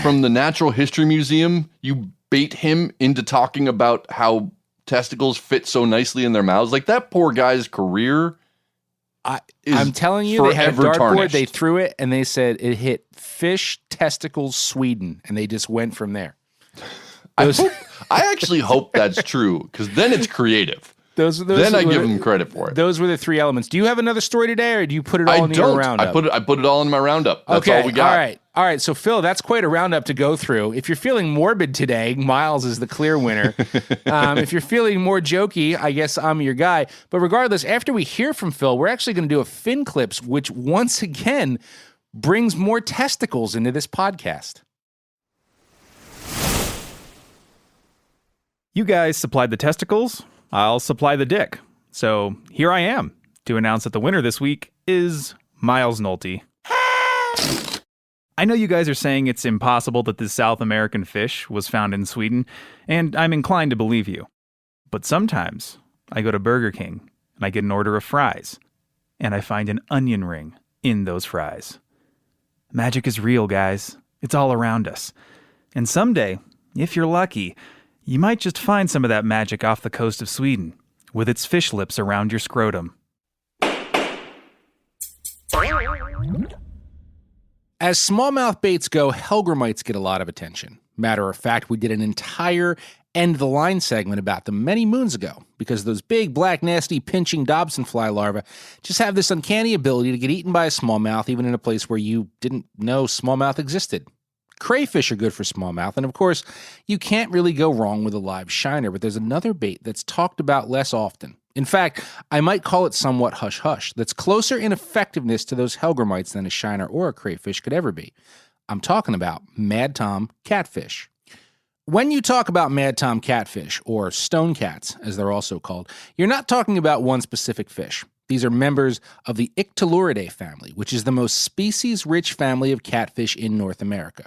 from the Natural History Museum. You bait him into talking about how testicles fit so nicely in their mouths. Like, that poor guy's career I'm telling you, they had a dartboard, tarnished. they threw it, and they said it hit fish testicles Sweden, and they just went from there. I actually hope that's true, because then it's creative. Then I give them credit for it. Those were the 3 elements. Do you have another story today, or do you put it all in your roundup? I put it all in my roundup. That's all we got. All right. So, Phil, that's quite a roundup to go through. If you're feeling morbid today, Miles is the clear winner. If you're feeling more jokey, I guess I'm your guy. But regardless, after we hear from Phil, we're actually going to do a Fin Clips, which once again brings more testicles into this podcast. You guys supplied the testicles. I'll supply the dick. So here I am to announce that the winner this week is Miles Nolte. I know you guys are saying it's impossible that this South American fish was found in Sweden, and I'm inclined to believe you. But sometimes I go to Burger King and I get an order of fries, and I find an onion ring in those fries. Magic is real, guys. It's all around us. And someday, if you're lucky, you might just find some of that magic off the coast of Sweden, with its fish lips around your scrotum. As smallmouth baits go, Hellgrammites get a lot of attention. Matter of fact, we did an entire End the Line segment about them many moons ago, because those big, black, nasty, pinching Dobson fly larvae just have this uncanny ability to get eaten by a smallmouth even in a place where you didn't know smallmouth existed. Crayfish are good for smallmouth, and of course, you can't really go wrong with a live shiner, but there's another bait that's talked about less often. In fact, I might call it somewhat hush-hush, that's closer in effectiveness to those hellgrammites than a shiner or a crayfish could ever be. I'm talking about Mad Tom catfish. When you talk about Mad Tom catfish, or stone cats, as they're also called, you're not talking about one specific fish. These are members of the Ictaluridae family, which is the most species-rich family of catfish in North America.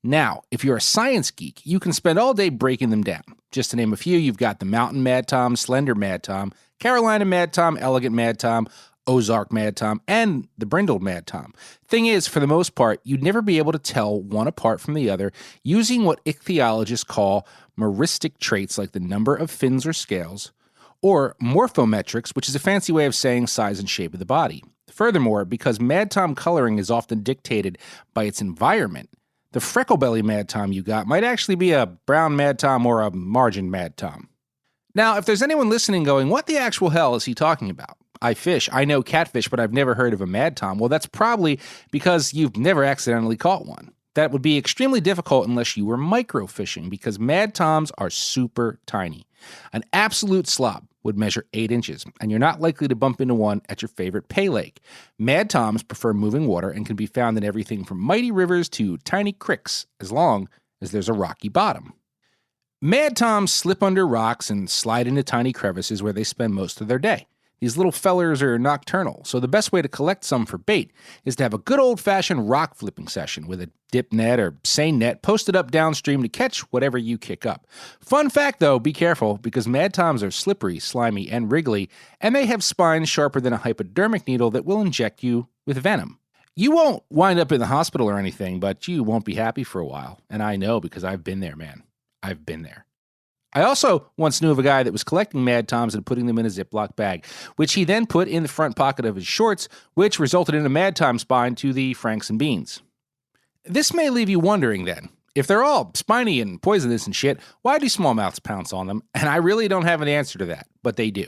Now, if you're a science geek, you can spend all day breaking them down. Just to name a few, you've got the Mountain Mad Tom, Slender Mad Tom, Carolina Mad Tom, Elegant Mad Tom, Ozark Mad Tom, and the Brindled Mad Tom. Thing is, for the most part, you'd never be able to tell one apart from the other using what ichthyologists call meristic traits like the number of fins or scales, or morphometrics, which is a fancy way of saying size and shape of the body. Furthermore, because Mad Tom coloring is often dictated by its environment, the freckle-belly Mad Tom you got might actually be a brown Mad Tom or a margin Mad Tom. Now, if there's anyone listening going, what the actual hell is he talking about? I fish, I know catfish, but I've never heard of a Mad Tom. Well, that's probably because you've never accidentally caught one. That would be extremely difficult unless you were microfishing, because Mad Toms are super tiny. An absolute slob would measure 8 inches, and you're not likely to bump into one at your favorite pay lake. Mad Toms prefer moving water and can be found in everything from mighty rivers to tiny creeks, as long as there's a rocky bottom. Mad Toms slip under rocks and slide into tiny crevices where they spend most of their day. These little fellers are nocturnal, so the best way to collect some for bait is to have a good old-fashioned rock flipping session with a dip net or seine net posted up downstream to catch whatever you kick up. Fun fact, though, be careful, because Mad Toms are slippery, slimy, and wriggly, and they have spines sharper than a hypodermic needle that will inject you with venom. You won't wind up in the hospital or anything, but you won't be happy for a while, and I know because I've been there, man. I've been there. I also once knew of a guy that was collecting Mad Toms and putting them in a Ziploc bag, which he then put in the front pocket of his shorts, which resulted in a Mad Tom spine to the Franks and Beans. This may leave you wondering then, if they're all spiny and poisonous and shit, why do smallmouths pounce on them? And I really don't have an answer to that, but they do.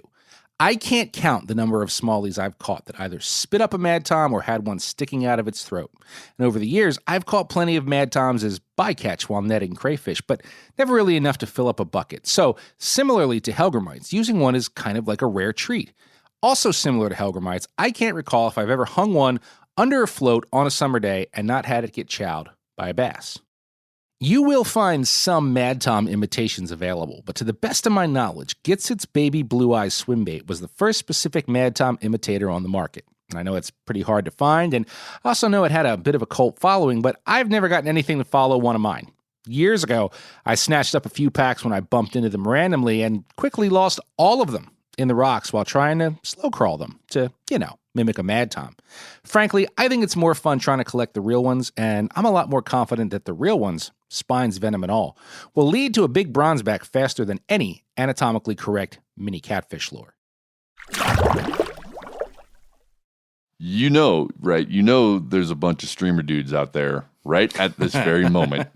I can't count the number of smallies I've caught that either spit up a Mad Tom or had one sticking out of its throat. And over the years, I've caught plenty of Mad Toms as bycatch while netting crayfish, but never really enough to fill up a bucket. So, similarly to hellgrammites, using one is kind of like a rare treat. Also similar to hellgrammites, I can't recall if I've ever hung one under a float on a summer day and not had it get chowed by a bass. You will find some Mad Tom imitations available, but to the best of my knowledge, Gets Its Baby Blue Eyes Swim Bait was the first specific Mad Tom imitator on the market. I know it's pretty hard to find, and I also know it had a bit of a cult following, but I've never gotten anything to follow one of mine. Years ago, I snatched up a few packs when I bumped into them randomly and quickly lost all of them in the rocks while trying to slow crawl them to, mimic a Mad Tom. Frankly, I think it's more fun trying to collect the real ones, and I'm a lot more confident that the real ones, spines, venom, and all, will lead to a big bronzeback faster than any anatomically correct mini catfish lure. Right? There's a bunch of streamer dudes out there right at this very moment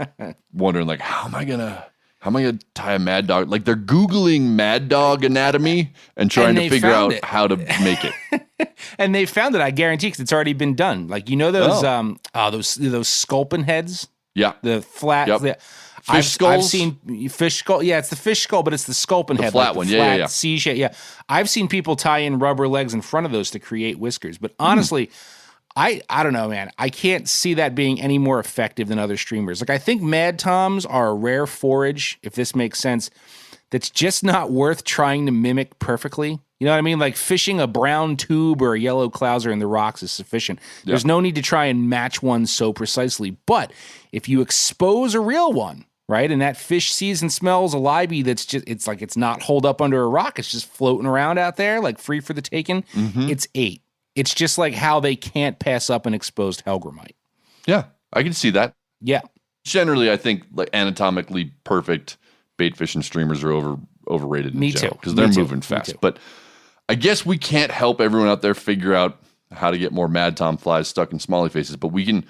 wondering, like, how am I gonna tie a mad dog? Like, they're Googling mad dog anatomy and trying to figure out how to make it. And they found it, I guarantee, because it's already been done. Like, those sculpin heads? Yeah. The flat. Yep. I've skulls? seen fish skull. Yeah, it's the fish skull, but it's the sculpin head. Flat one. Yeah. C-shape. Yeah. I've seen people tie in rubber legs in front of those to create whiskers. But honestly, I don't know, man. I can't see that being any more effective than other streamers. Like, I think Mad Toms are a rare forage, if this makes sense, that's just not worth trying to mimic perfectly. You know what I mean? Like, fishing a brown tube or a yellow clouser in the rocks is sufficient. There's no need to try and match one so precisely. But if you expose a real one, right, and that fish sees and smells a libby that's just, it's like it's not holed up under a rock. It's just floating around out there, like free for the taking. It's 8. It's just like how they can't pass up an exposed hellgrammite. Yeah, I can see that. Yeah. Generally, I think like anatomically perfect bait fishing streamers are overrated. Me too. Because they're moving fast. But I guess we can't help everyone out there figure out how to get more Mad Tom flies stuck in smalley faces, but we can.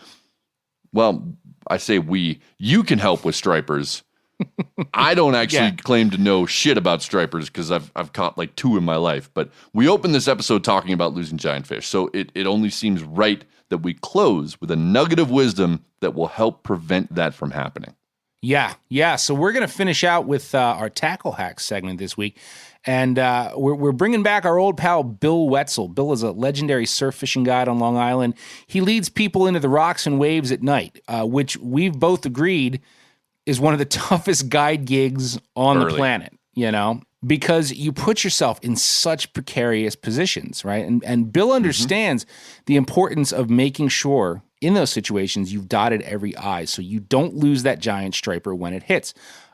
Well, I say you can help with stripers. I don't actually claim to know shit about stripers because I've caught like 2 in my life. But we opened this episode talking about losing giant fish, so it only seems right that we close with a nugget of wisdom that will help prevent that from happening. Yeah. So we're going to finish out with our tackle hack segment this week. And we're bringing back our old pal, Bill Wetzel. Bill is a legendary surf fishing guide on Long Island. He leads people into the rocks and waves at night, which we've both agreed is one of the toughest guide gigs on the planet, because you put yourself in such precarious positions, right? And Bill understands the importance of making sure in those situations you've dotted every I so you don't lose that giant striper when it hits.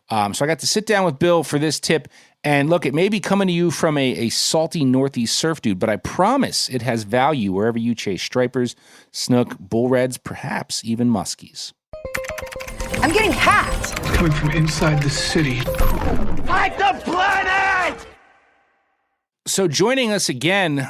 So I got to sit down with Bill for this tip. And look, it may be coming to you from a salty Northeast surf dude, but I promise it has value wherever you chase stripers, snook, bull reds, perhaps even muskies. I'm getting hacked. It's coming from inside the city. Fight the planet! So joining us again,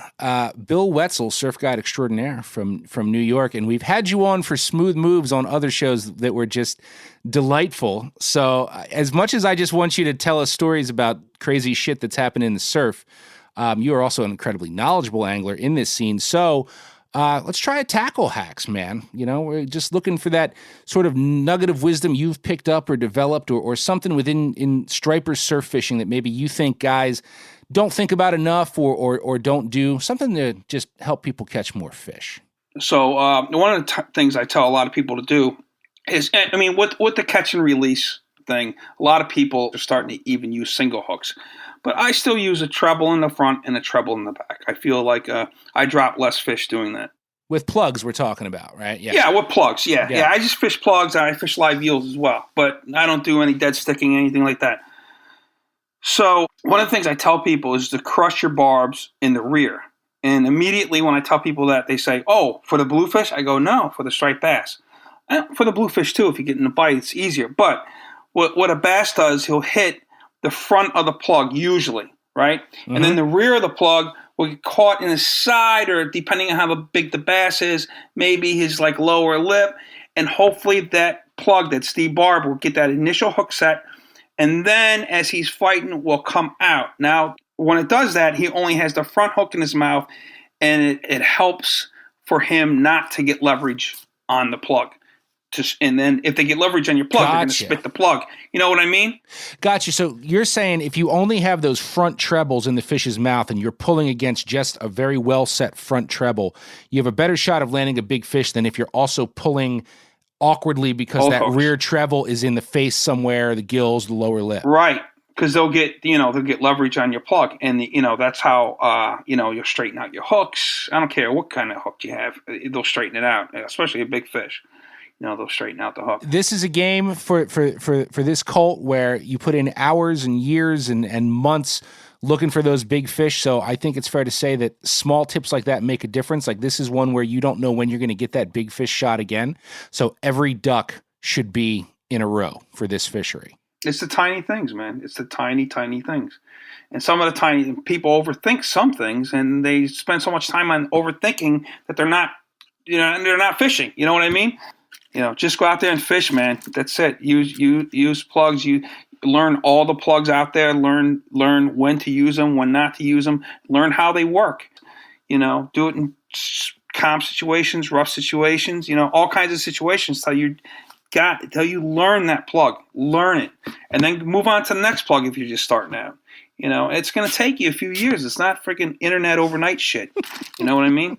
Bill Wetzel, surf guide extraordinaire from New York, and we've had you on for Smooth Moves on other shows that were just delightful. So as much as I just want you to tell us stories about crazy shit that's happened in the surf, you are also an incredibly knowledgeable angler in this scene. So let's try a tackle hacks, man. We're just looking for that sort of nugget of wisdom you've picked up or developed or something within striper surf fishing that maybe you think guys don't think about enough or don't do, something to just help people catch more fish. So one of the things I tell a lot of people to do is, with the catch and release thing, a lot of people are starting to even use single hooks. But I still use a treble in the front and a treble in the back. I feel like I drop less fish doing that. With plugs we're talking about, right? Yeah, with plugs, yeah. I just fish plugs and I fish live eels as well. But I don't do any dead sticking, anything like that. So one of the things I tell people is to crush your barbs in the rear. And immediately when I tell people that, they say, oh, for the bluefish? I go, no, for the striped bass. And for the bluefish too, if you get in a bite, it's easier. But what a bass does, he'll hit the front of the plug usually, right? Mm-hmm. And then the rear of the plug will get caught in the side, or depending on how big the bass is, maybe his lower lip. And hopefully that plug that's debarbed will get that initial hook set. And then as he's fighting, will come out. Now, when it does that, he only has the front hook in his mouth, and it helps for him not to get leverage on the plug. And then if they get leverage on your plug, they're going to spit the plug. You know what I mean? Gotcha. So you're saying if you only have those front trebles in the fish's mouth and you're pulling against just a very well-set front treble, you have a better shot of landing a big fish than if you're also pulling awkwardly because that rear treble is in the face somewhere, the gills, the lower lip. Right. Because they'll get leverage on your plug. And, that's how, you'll straighten out your hooks. I don't care what kind of hook you have. They'll straighten it out, especially a big fish. They'll straighten out the hook. This is a game for this cult where you put in hours and years and months looking for those big fish. So I think it's fair to say that small tips like that make a difference. Like this is one where you don't know when you're going to get that big fish shot again. So every duck should be in a row for this fishery. It's the tiny things, man. It's the tiny, tiny things. And some of the tiny people overthink some things, and they spend so much time on overthinking that they're not fishing. You know what I mean? Just go out there and fish, man. That's it. Use plugs. You learn all the plugs out there. Learn when to use them, when not to use them. Learn how they work. Do it in calm situations, rough situations. All kinds of situations till you learn that plug. Learn it, and then move on to the next plug if you're just starting out. It's going to take you a few years. It's not freaking internet overnight shit. You know what I mean?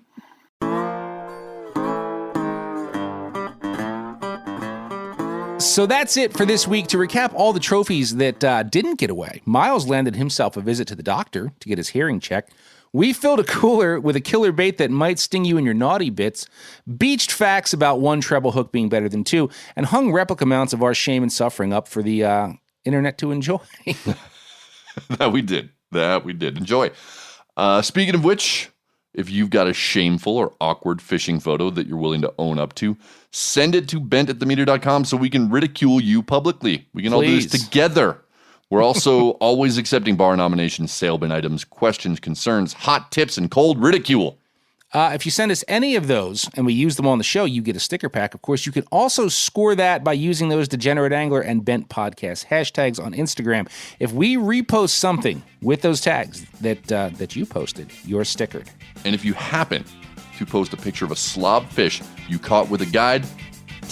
So that's it for this week. To recap all the trophies that didn't get away, Miles landed himself a visit to the doctor to get his hearing checked. We filled a cooler with a killer bait that might sting you in your naughty bits, beached facts about one treble hook being better than two, and hung replica mounts of our shame and suffering up for the internet to enjoy. That we did. Enjoy. Speaking of which, if you've got a shameful or awkward fishing photo that you're willing to own up to, send it to bent@themeter.com so we can ridicule you publicly. We can all do this together. We're also always accepting bar nominations, sale bin items, questions, concerns, hot tips, and cold ridicule. If you send us any of those and we use them on the show, you get a sticker pack. Of course, you can also score that by using those Degenerate Angler and Bent Podcast hashtags on Instagram. If we repost something with those tags that you posted, you're stickered. And if you happen to post a picture of a slob fish you caught with a guide,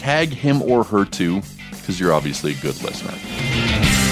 tag him or her too, because you're obviously a good listener.